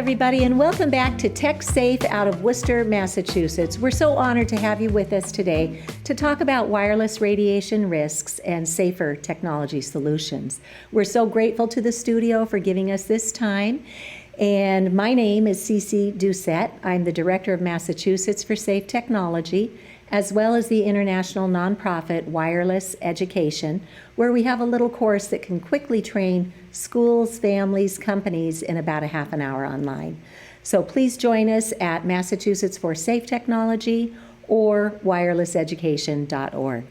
everybody, and welcome back to Tech Safe out of Worcester, Massachusetts. We're so honored to have you with us today to talk about wireless radiation risks and safer technology solutions. We're so grateful to the studio for giving us this time. And my name is Cece Doucette. I'm the Director of Massachusetts for Safe Technology, as well as the international nonprofit Wireless Education, where we have a little course that can quickly train schools, families, companies in about a half an hour online. So please join us at Massachusetts for Safe Technology or wirelesseducation.org.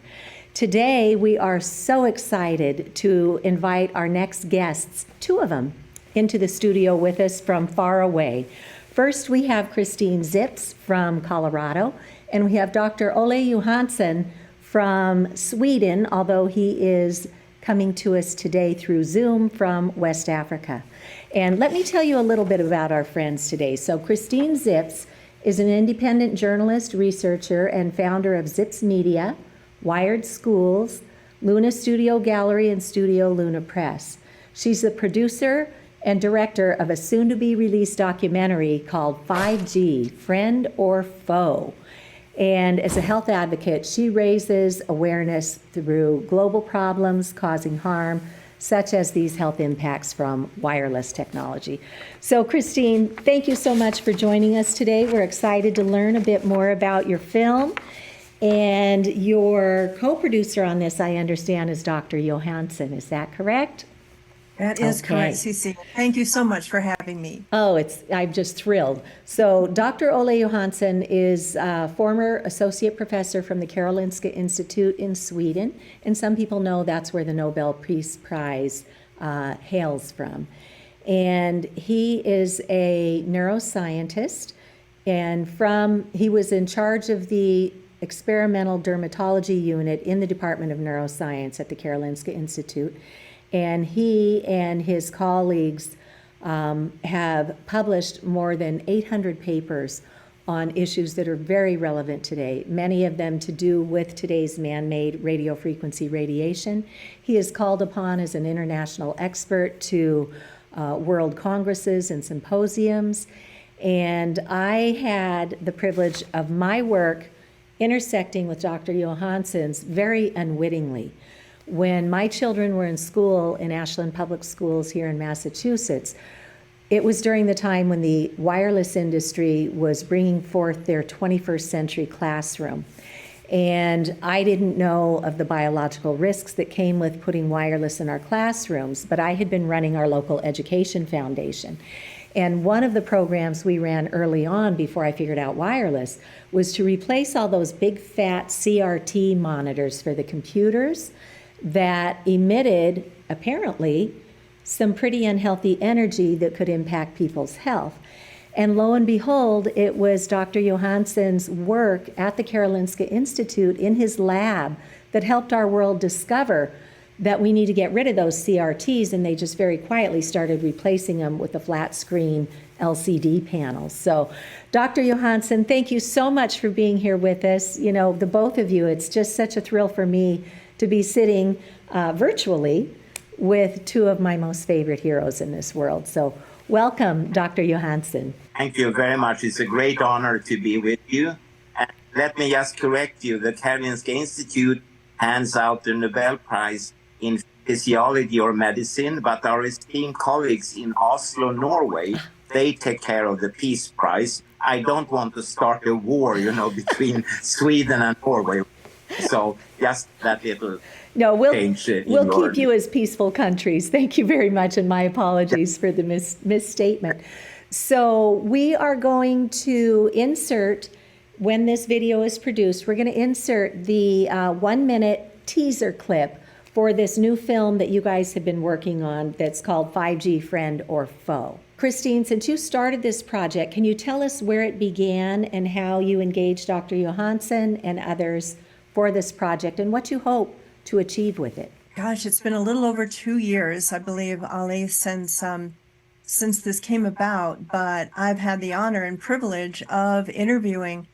Today, we are so excited to invite our next guests, two of them, into the studio with us from far away. First, we have Christine Zips from Colorado, and we have Dr. Olle Johansson from Sweden, although he is coming to us today through Zoom from West Africa. And let me tell you a little bit about our friends today. So Christine Zips is an independent journalist, researcher, and founder of Zips Media, Wired Schools, Luna Studio Gallery, and Studio Luna Press. She's the producer and director of a soon-to-be-released documentary called 5G, Friend or Foe. And as a health advocate, she raises awareness through global problems causing harm, such as these health impacts from wireless technology. So Christine, thank you so much for joining us today. We're excited to learn a bit more about your film. And your co-producer on this, I understand, is Dr. Johansson. Is that correct? That is correct, Cece. Thank you so much for having me. Oh, I'm just thrilled. So Dr. Olle Johansson is a former associate professor from the Karolinska Institute in Sweden, and some people know that's where the Nobel Peace Prize hails from. And he is a neuroscientist, and he was in charge of the experimental dermatology unit in the Department of Neuroscience at the Karolinska Institute. And he and his colleagues have published more than 800 papers on issues that are very relevant today, many of them to do with today's man-made radio frequency radiation. He is called upon as an international expert to world congresses and symposiums. And I had the privilege of my work intersecting with Dr. Johansson's very unwittingly. When my children were in school in Ashland Public Schools here in Massachusetts, it was during the time when the wireless industry was bringing forth their 21st century classroom. And I didn't know of the biological risks that came with putting wireless in our classrooms, but I had been running our local education foundation. And one of the programs we ran early on before I figured out wireless was to replace all those big fat CRT monitors for the computers that emitted, apparently, some pretty unhealthy energy that could impact people's health. And lo and behold, it was Dr. Johansson's work at the Karolinska Institute in his lab that helped our world discover that we need to get rid of those CRTs, and they just very quietly started replacing them with the flat screen LCD panels. So, Dr. Johansson, thank you so much for being here with us. You know, the both of you, it's just such a thrill for me to be sitting virtually with two of my most favorite heroes in this world. So welcome, Dr. Johansson. Thank you very much. It's a great honor to be with you. And let me just correct you. The Karolinska Institute hands out the Nobel Prize in physiology or medicine, but our esteemed colleagues in Oslo, Norway, they take care of the Peace Prize. I don't want to start a war, between Sweden and Norway. So just that little change. We'll keep you as peaceful countries. Thank you very much, and my apologies for the misstatement. So we are going to insert, when this video is produced, we're going to insert the 1-minute teaser clip for this new film that you guys have been working on that's called 5G, Friend or Foe. Christine, since you started this project, can you tell us where it began and how you engaged Dr. Johansson and others for this project and what you hope to achieve with it? Gosh, it's been a little over 2 years, I believe, Olle, since this came about, but I've had the honor and privilege of interviewing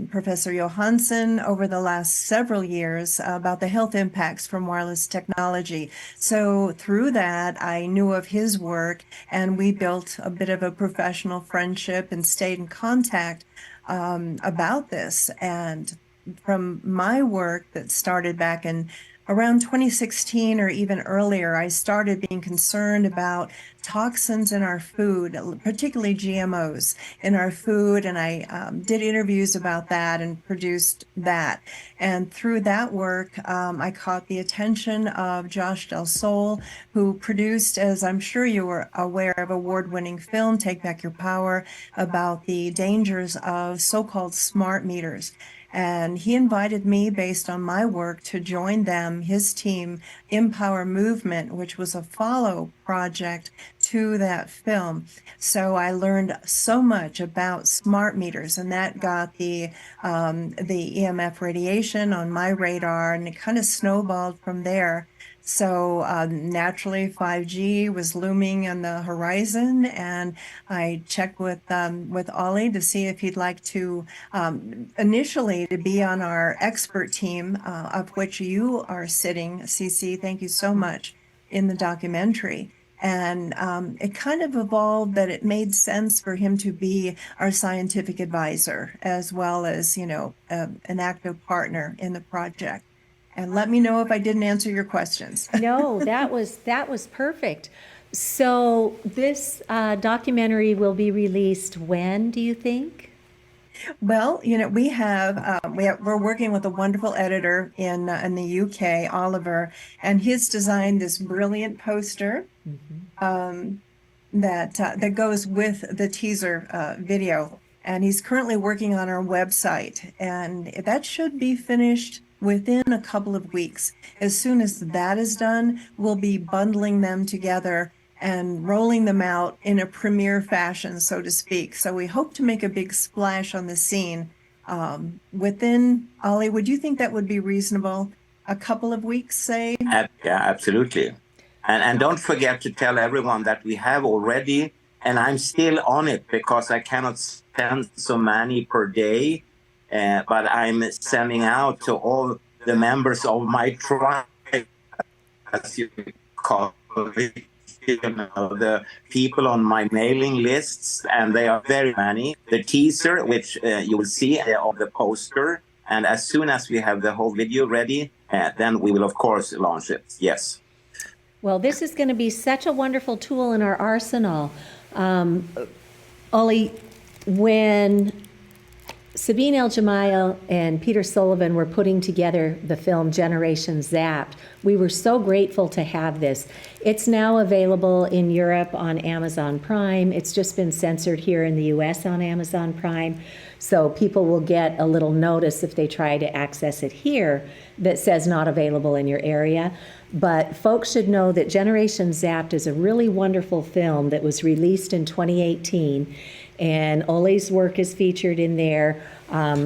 Professor Johansson over the last several years about the health impacts from wireless technology. So through that, I knew of his work, and we built a bit of a professional friendship and stayed in contact about this. And from my work that started back in around 2016 or even earlier, I started being concerned about toxins in our food, particularly GMOs in our food. And I did interviews about that and produced that. And through that work, I caught the attention of Josh Del Sol, who produced, as I'm sure you were aware of, award-winning film, Take Back Your Power, about the dangers of so-called smart meters. And he invited me, based on my work, to join them, his team, Empower Movement, which was a follow project to that film. So I learned so much about smart meters, and that got the EMF radiation on my radar, and it kind of snowballed from there. So naturally, 5G was looming on the horizon, and I checked with Olle to see if he'd like to initially to be on our expert team, of which you are sitting, Cece. Thank you so much, in the documentary. And it kind of evolved that it made sense for him to be our scientific advisor, as well as, you know, an active partner in the project. And let me know if I didn't answer your questions. No, that was perfect. So this documentary will be released when, do you think? Well, you know, we're working with a wonderful editor in the UK, Oliver, and he's designed this brilliant poster that goes with the teaser video. And he's currently working on our website, and that should be finished within a couple of weeks. As soon as that is done, we'll be bundling them together and rolling them out in a premiere fashion, so to speak. So we hope to make a big splash on the scene within, Olle, would you think that would be reasonable? A couple of weeks, say? Yeah, absolutely. And don't forget to tell everyone that we have already, and I'm still on it because I cannot send so many per day, but I'm sending out to all the members of my tribe, as you call it, you know, the people on my mailing lists, and they are very many. The teaser, which you will see of the poster, and as soon as we have the whole video ready, then we will, of course, launch it. Yes. Well, this is going to be such a wonderful tool in our arsenal. Olle, when Sabine El-Jamail and Peter Sullivan were putting together the film Generation Zapped, we were so grateful to have this. It's now available in Europe on Amazon Prime. It's just been censored here in the US on Amazon Prime. So people will get a little notice if they try to access it here that says not available in your area. But folks should know that Generation Zapped is a really wonderful film that was released in 2018. And Olle's work is featured in there.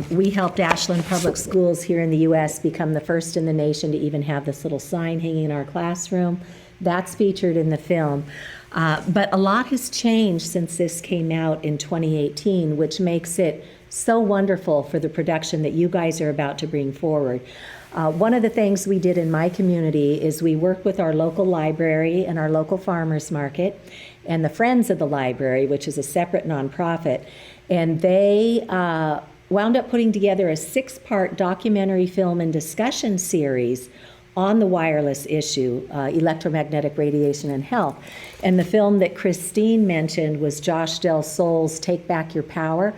We helped Ashland Public Schools here in the U.S. become the first in the nation to even have this little sign hanging in our classroom. That's featured in the film. But a lot has changed since this came out in 2018, which makes it so wonderful for the production that you guys are about to bring forward. One of the things we did in my community is we worked with our local library and our local farmers market and the Friends of the Library, which is a separate nonprofit, and they wound up putting together a 6-part documentary film and discussion series on the wireless issue, electromagnetic radiation and health. And the film that Christine mentioned was Josh Del Sol's Take Back Your Power.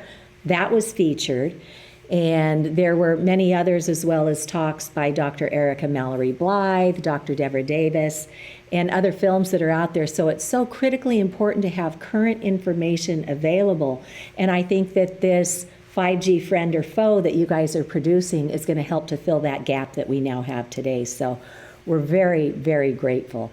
That was featured. And there were many others, as well as talks by Dr. Erica Mallory Blythe, Dr. Deborah Davis, and other films that are out there. So it's so critically important to have current information available. And I think that this 5G friend or foe that you guys are producing is going to help to fill that gap that we now have today. So we're very, very grateful.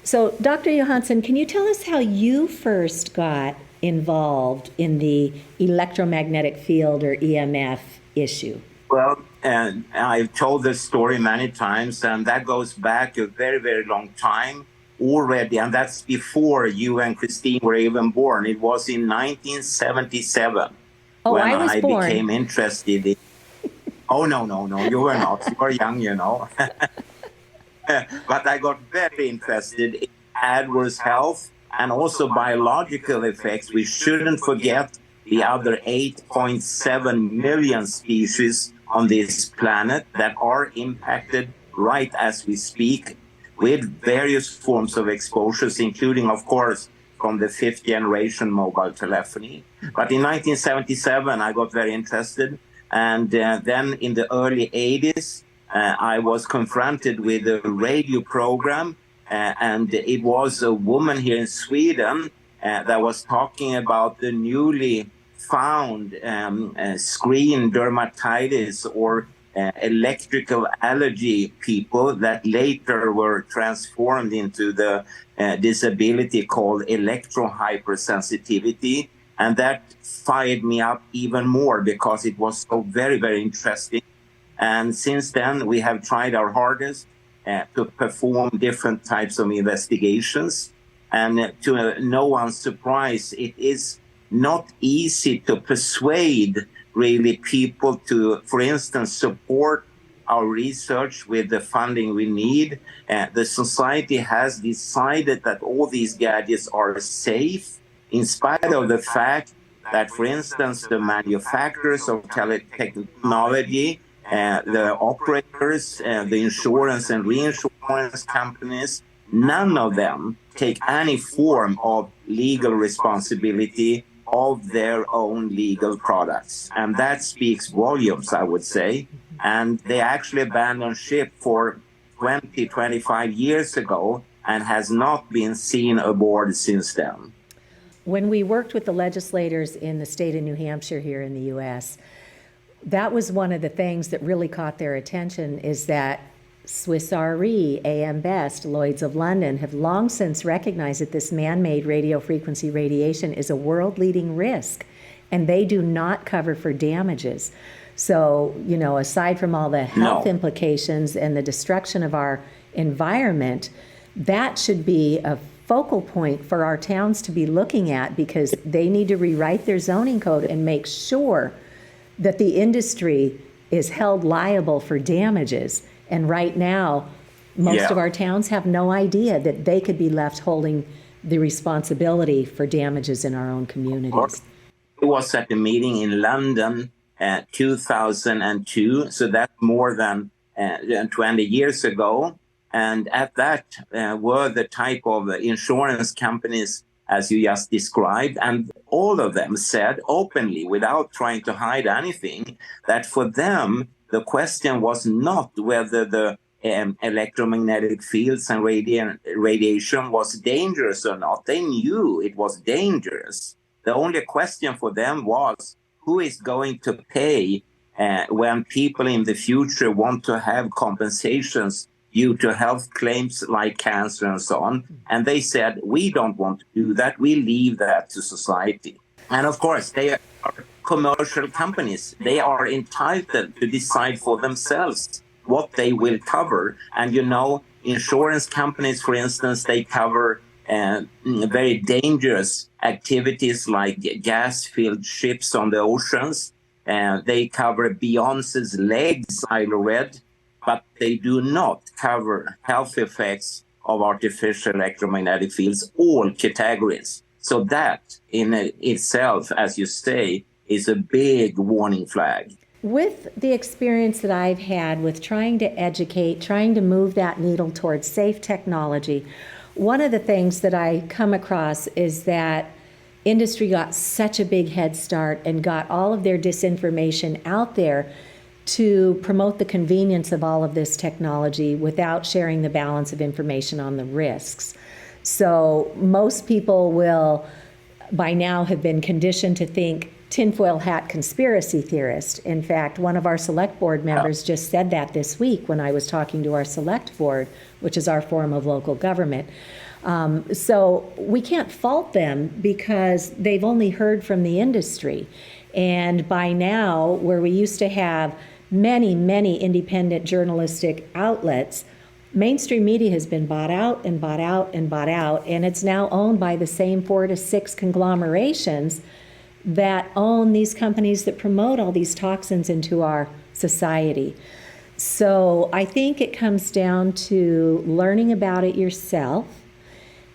So Dr. Johansson, can you tell us how you first got involved in the electromagnetic field or EMF issue? Well, I've told this story many times, and that goes back a very, very long time already, and that's before you and Christine were even born. It was in 1977. Oh, when I was I born. became interested in. Oh, no, you were not. You were young, you know. But I got very interested in adverse health and also biological effects. We shouldn't forget the other 8.7 million species on this planet that are impacted right as we speak with various forms of exposures, including, of course, from the fifth generation mobile telephony. But in 1977, I got very interested. And then in the early 80s, I was confronted with a radio program, and it was a woman here in Sweden that was talking about the newly found screen dermatitis or electrical allergy people that later were transformed into the disability called electrohypersensitivity. And that fired me up even more because it was so very, very interesting. And since then, we have tried our hardest to perform different types of investigations. And to no one's surprise, it is not easy to persuade really people to, for instance, support our research with the funding we need. The society has decided that all these gadgets are safe, in spite of the fact that, for instance, the manufacturers of technology, the operators, the insurance and reinsurance companies, none of them take any form of legal responsibility of their own legal products. And that speaks volumes, I would say. And they actually abandoned ship for 20, 25 years ago and has not been seen aboard since then. When we worked with the legislators in the state of New Hampshire here in the U.S., that was one of the things that really caught their attention, is that Swiss Re, AM Best, Lloyd's of London have long since recognized that this man-made radio frequency radiation is a world-leading risk, and they do not cover for damages. So, you know, aside from all the health implications and the destruction of our environment, that should be a focal point for our towns to be looking at, because they need to rewrite their zoning code and make sure that the industry is held liable for damages. And right now, most of our towns have no idea that they could be left holding the responsibility for damages in our own communities. It was at a meeting in London 2002, so that's more than 20 years ago. And at that were the type of insurance companies as you just described, and all of them said openly, without trying to hide anything, that for them, the question was not whether the electromagnetic fields and radiation was dangerous or not. They knew it was dangerous. The only question for them was, who is going to pay when people in the future want to have compensations due to health claims like cancer and so on? And they said, we don't want to do that. We leave that to society. And of course, they are commercial companies. They are entitled to decide for themselves what they will cover. And, you know, insurance companies, for instance, they cover very dangerous activities like gas-filled ships on the oceans. They cover Beyonce's legs, I read, but they do not cover health effects of artificial electromagnetic fields, all categories. So that in itself, as you say, is a big warning flag. With the experience that I've had with trying to educate, trying to move that needle towards safe technology, one of the things that I come across is that industry got such a big head start and got all of their disinformation out there to promote the convenience of all of this technology without sharing the balance of information on the risks. So most people will, by now, have been conditioned to think tinfoil hat conspiracy theorist. In fact, one of our select board members just said that this week when I was talking to our select board, which is our form of local government. So we can't fault them because they've only heard from the industry. And by now, where we used to have many, many independent journalistic outlets, mainstream media has been bought out and bought out and bought out, and it's now owned by the same 4 to 6 conglomerations that own these companies that promote all these toxins into our society. So I think it comes down to learning about it yourself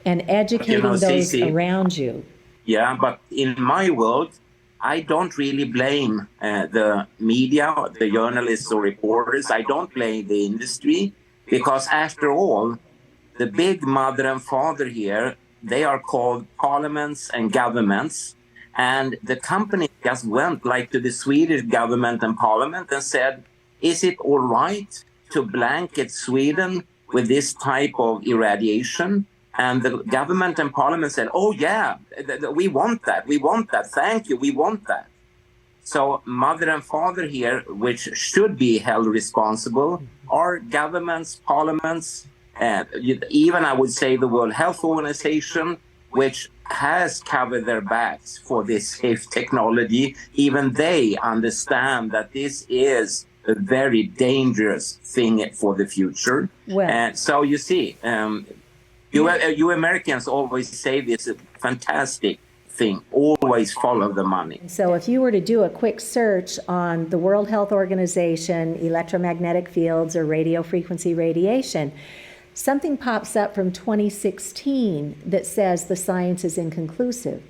and educating those Cece, around you. yeah, but in my world, I don't really blame the media, the journalists or reporters. I don't blame the industry because, after all, the big mother and father here, they are called parliaments and governments. And the company just went like to the Swedish government and parliament and said, is it all right to blanket Sweden with this type of irradiation? And the government and parliament said, oh yeah, we want that. We want that. Thank you. We want that. So mother and father here, which should be held responsible, are governments, parliaments, even I would say the World Health Organization, which has covered their backs for this safe technology. Even they understand that this is a very dangerous thing for the future. Well, So you see, you Americans always say this fantastic thing, always follow the money. so if you were to do a quick search on the World Health Organization, electromagnetic fields or radio frequency radiation, something pops up from 2016 that says the science is inconclusive.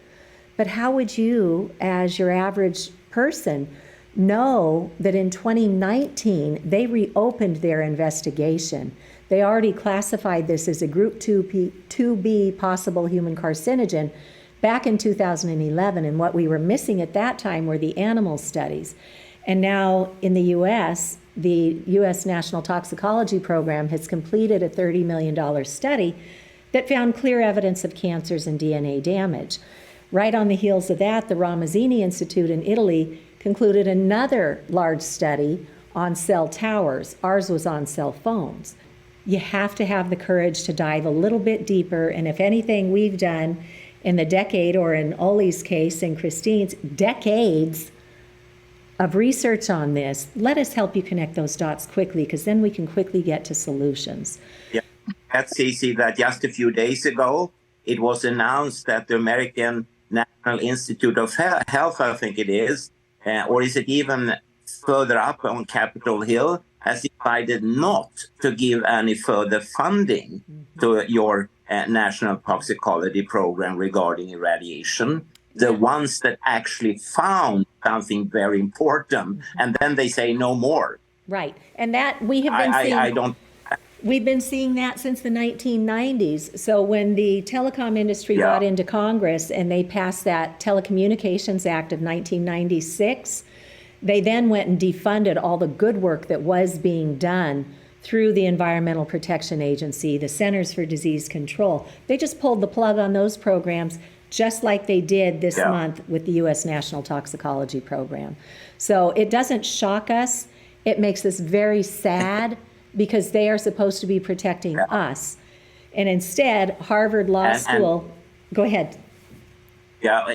But how would you, as your average person, know that in 2019 they reopened their investigation? They already classified this as a group 2B possible human carcinogen back in 2011, and what we were missing at that time were the animal studies. And now in the US, the US National Toxicology Program has completed a $30 million study that found clear evidence of cancers and DNA damage. Right on the heels of that, the Ramazzini Institute in Italy concluded another large study on cell towers. Ours was on cell phones. You have to have the courage to dive a little bit deeper, and if anything we've done in the decade, or in Olle's case and Christine's, decades of research on this, let us help you connect those dots quickly, because then we can quickly get to solutions. Yeah, that's easy. That just a few days ago, it was announced that the American National Institute of Health, I think it is, or is it even further up on Capitol Hill, has decided not to give any further funding to your national toxicology program regarding irradiation. The ones that actually found something very important, and then they say no more. Right, and that we have been seeing. We've been seeing that since the 1990s. So when the telecom industry got into Congress and they passed that Telecommunications Act of 1996, they then went and defunded all the good work that was being done through the Environmental Protection Agency, the Centers for Disease Control. They just pulled the plug on those programs, just like they did this month with the U.S. National Toxicology Program. So it doesn't shock us. It makes us very sad because they are supposed to be protecting us. And instead, Harvard Law School, go ahead. Yeah,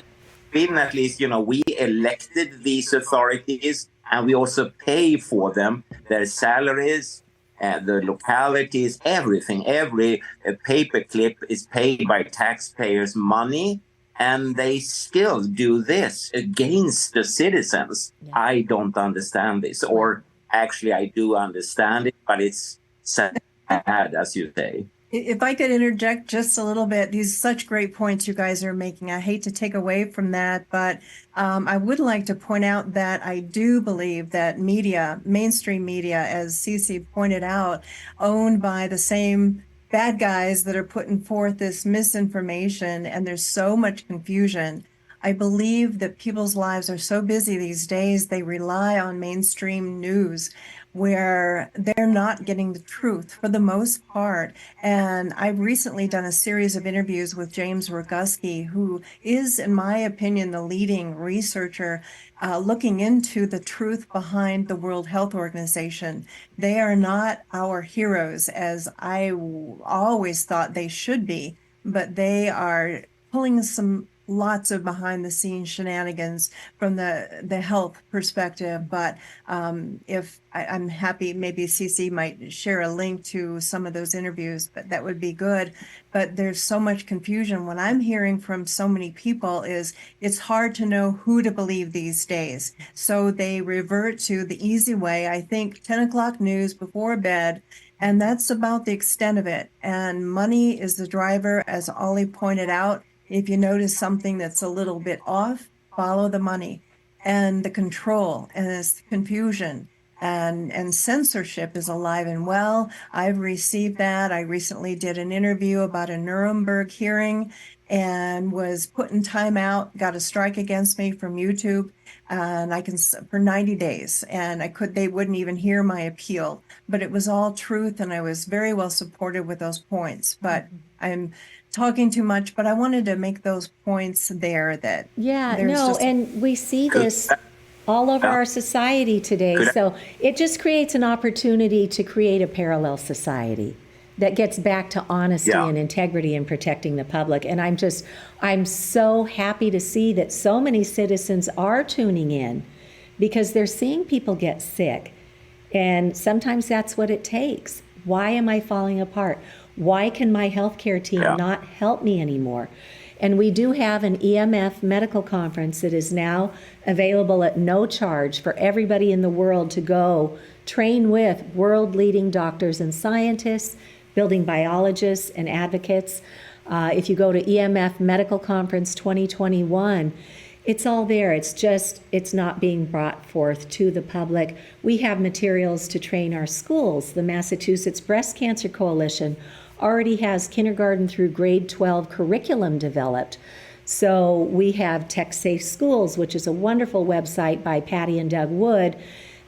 Sweden, at least, we elected these authorities and we also pay for them, their salaries, the localities, everything. Every paperclip is paid by taxpayers' money, and they still do this against the citizens. Yeah. I don't understand this, or actually I do understand it, but it's sad, as you say. If I could interject just a little bit, these are such great points you guys are making. I hate to take away from that, but I would like to point out that I do believe that media, mainstream media, as Cece pointed out, owned by the same bad guys that are putting forth this misinformation, and there's so much confusion. I believe that people's lives are so busy these days, they rely on mainstream news where they're not getting the truth for the most part. And I've recently done a series of interviews with James Roguski, who is, in my opinion, the leading researcher looking into the truth behind the World Health Organization. They are not our heroes, as I always thought they should be, but they are pulling some lots of behind the scenes shenanigans from the health perspective. But if I'm happy, maybe Cece might share a link to some of those interviews, but that would be good. But there's so much confusion. What I'm hearing from so many people is it's hard to know who to believe these days. So they revert to the easy way. I think 10 o'clock news before bed, and that's about the extent of it. And money is the driver, as Ollie pointed out. If you notice something that's a little bit off, follow the money. And the control and this confusion and censorship is alive and well. I've received that. I recently did an interview about a Nuremberg hearing and was put in timeout, got a strike against me from YouTube, and for 90 days. And they wouldn't even hear my appeal, but it was all truth. And I was very well supported with those points, but I'm talking too much, but I wanted to make those points there that and we see this all over our society today. So it just creates an opportunity to create a parallel society that gets back to honesty and integrity and protecting the public. And I'm so happy to see that so many citizens are tuning in because they're seeing people get sick. And sometimes that's what it takes. Why am I falling apart? Why can my healthcare team not help me anymore? And we do have an EMF medical conference that is now available at no charge for everybody in the world to go train with world-leading doctors and scientists, building biologists and advocates. If you go to EMF Medical Conference 2021, it's all there. It's not being brought forth to the public. We have materials to train our schools. The Massachusetts Breast Cancer Coalition already has kindergarten through grade 12 curriculum developed. So we have Tech Safe Schools, which is a wonderful website by Patty and Doug Wood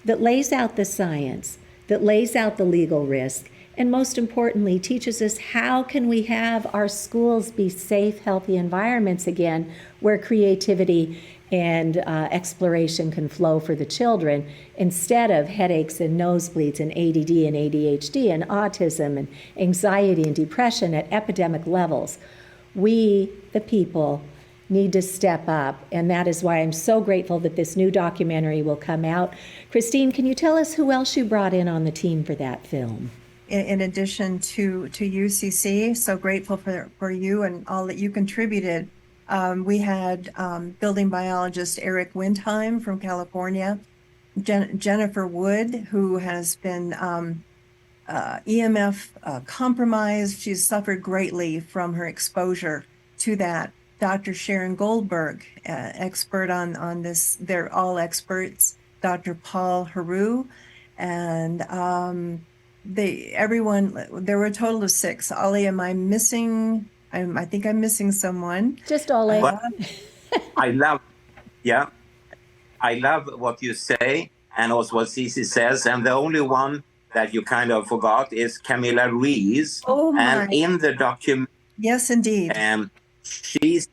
that lays out the science, that lays out the legal risk, and most importantly, teaches us how can we have our schools be safe, healthy environments again, where creativity and exploration can flow for the children instead of headaches and nosebleeds and ADD and ADHD and autism and anxiety and depression at epidemic levels. We, the people, need to step up, and that is why I'm so grateful that this new documentary will come out. Christine, can you tell us who else you brought in on the team for that film? In addition to UCC, so grateful for you and all that you contributed. We had building biologist Eric Windheim from California, Jennifer Wood, who has been EMF compromised. She's suffered greatly from her exposure to that. Dr. Sharon Goldberg, expert on this. They're all experts. Dr. Paul Haru, and there were a total of 6. Ollie, am I missing? I think I'm missing someone. Just Olle. Well, I love what you say and also what Cece says. And the only one that you kind of forgot is Camilla Rees. Oh my. And in the document, yes, indeed. She's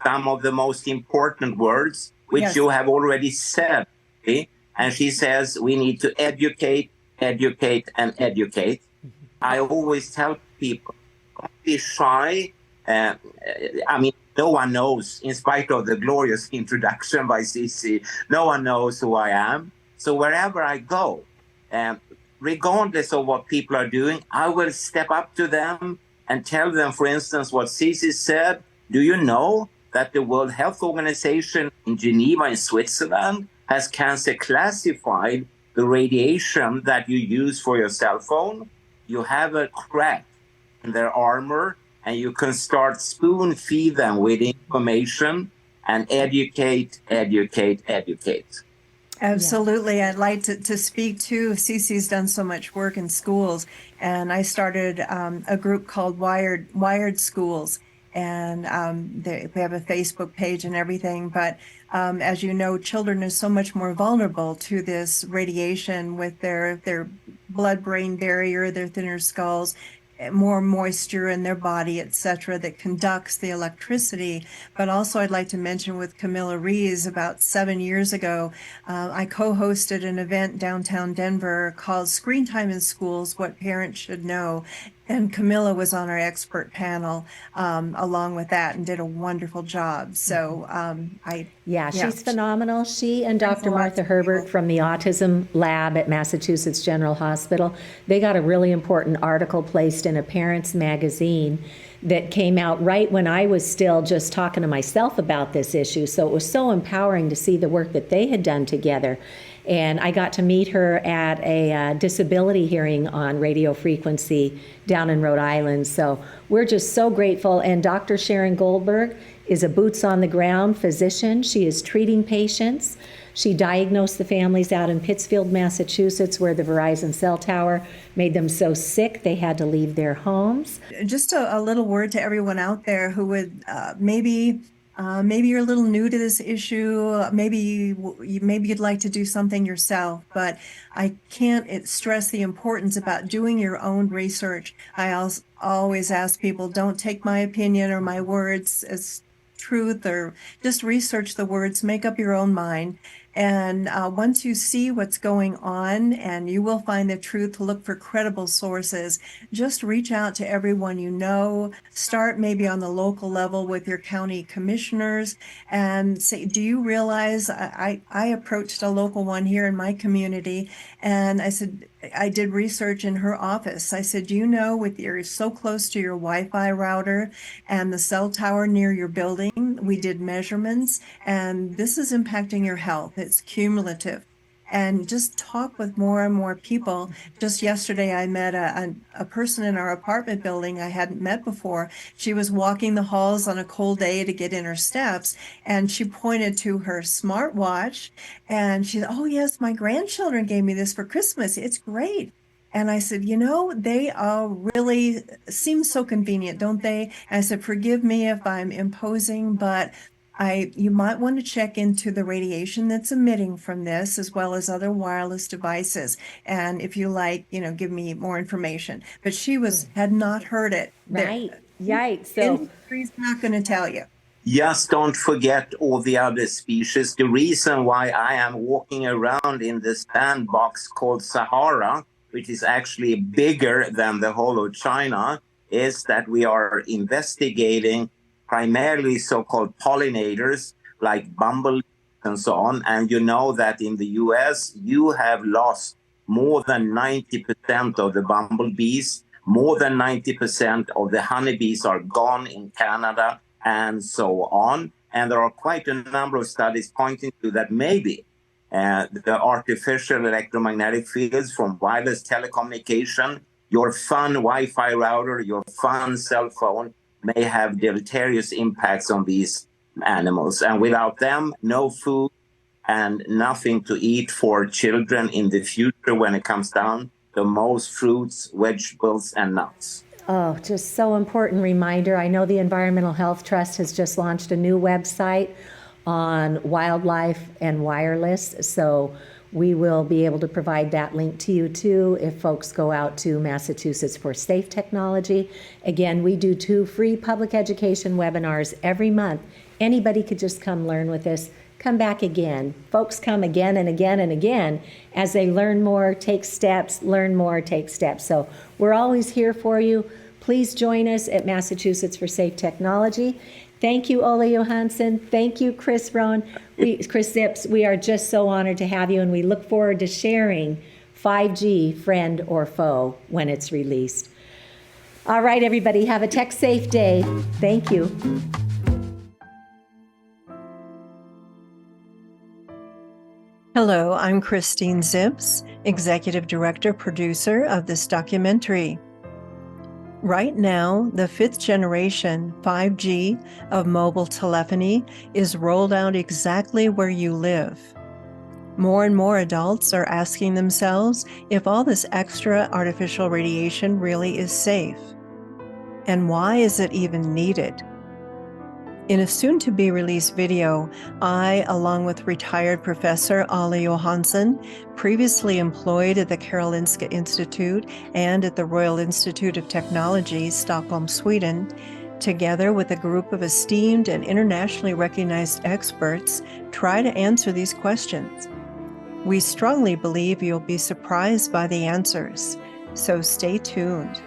some of the most important words, which you have already said. And she says we need to educate, educate, and educate. I always tell people, don't be shy. I mean, no one knows, in spite of the glorious introduction by Cece, no one knows who I am. So wherever I go, regardless of what people are doing, I will step up to them and tell them, for instance, what Cece said. Do you know that the World Health Organization in Geneva in Switzerland has cancer classified the radiation that you use for your cell phone? You have a crack in their armor, and you can start spoon feed them with information and educate, educate, educate. Absolutely. I'd like to speak to, Cece's done so much work in schools, and I started a group called Wired Schools, and we have a Facebook page and everything. But as you know, children are so much more vulnerable to this radiation with their blood-brain barrier, their thinner skulls, more moisture in their body, etc., that conducts the electricity. But also I'd like to mention with Camilla Rees, about 7 years ago, I co-hosted an event downtown Denver called Screen Time in Schools, What Parents Should Know. And Camilla was on our expert panel along with that and did a wonderful job. So Yeah, yeah. she's phenomenal. She and Brings a Dr. lot Martha to Herbert people. from the Autism Lab at Massachusetts General Hospital, they got a really important article placed in a parent's magazine that came out right when I was still just talking to myself about this issue. So it was so empowering to see the work that they had done together. And I got to meet her at a disability hearing on radio frequency down in Rhode Island. So we're just so grateful. And Dr. Sharon Goldberg is a boots on the ground physician. She is treating patients. She diagnosed the families out in Pittsfield, Massachusetts, where the Verizon cell tower made them so sick they had to leave their homes. Just a little word to everyone out there who would maybe you're a little new to this issue. Maybe you'd like to do something yourself, but I can't stress the importance about doing your own research. I always ask people, don't take my opinion or my words as truth, or just research the words, make up your own mind. And once you see what's going on, and you will find the truth, look for credible sources. Just reach out to everyone you know. Start maybe on the local level with your county commissioners and say, do you realize I approached a local one here in my community, and I said, I did research in her office. I said, you know, you're so close to your Wi-Fi router and the cell tower near your building, we did measurements, and this is impacting your health. It's cumulative. And just talk with more and more people. Just yesterday, I met a person in our apartment building I hadn't met before. She was walking the halls on a cold day to get in her steps, and she pointed to her smartwatch, and she said, oh, yes, my grandchildren gave me this for Christmas. It's great. And I said, you know, they really seem so convenient, don't they? And I said, forgive me if I'm imposing, but you might want to check into the radiation that's emitting from this, as well as other wireless devices. And if you like, give me more information. But she had not heard it. Right. Yikes. So Industry's not going to tell you. Just don't forget all the other species. The reason why I am walking around in this sandbox called Sahara, which is actually bigger than the whole of China, is that we are investigating primarily so-called pollinators like bumblebees and so on. And you know that in the US, you have lost more than 90% of the bumblebees, more than 90% of the honeybees are gone in Canada, and so on. And there are quite a number of studies pointing to that maybe the artificial electromagnetic fields from wireless telecommunication, your fun Wi-Fi router, your fun cell phone, may have deleterious impacts on these animals. And without them, no food and nothing to eat for children in the future when it comes down to most fruits, vegetables, and nuts. Oh, just so important reminder. I know the Environmental Health Trust has just launched a new website on wildlife and wireless. So we will be able to provide that link to you too if folks go out to Massachusetts for Safe Technology. Again, we do 2 free public education webinars every month. Anybody could just come learn with us. Come back again. Folks come again and again and again as they learn more, take steps, learn more, take steps. So we're always here for you. Please join us at Massachusetts for Safe Technology. Thank you, Olle Johansson. Thank you, Chris Zips. We are just so honored to have you, and we look forward to sharing 5G, friend or foe, when it's released. All right, everybody, have a tech-safe day. Thank you. Hello, I'm Christine Zips, Executive Director, Producer of this documentary. Right now, the 5th generation 5G of mobile telephony is rolled out exactly where you live. More and more adults are asking themselves if all this extra artificial radiation really is safe. And why is it even needed? In a soon-to-be-released video, I, along with retired Professor Olle Johansson, previously employed at the Karolinska Institute and at the Royal Institute of Technology, Stockholm, Sweden, together with a group of esteemed and internationally recognized experts, try to answer these questions. We strongly believe you'll be surprised by the answers, so stay tuned.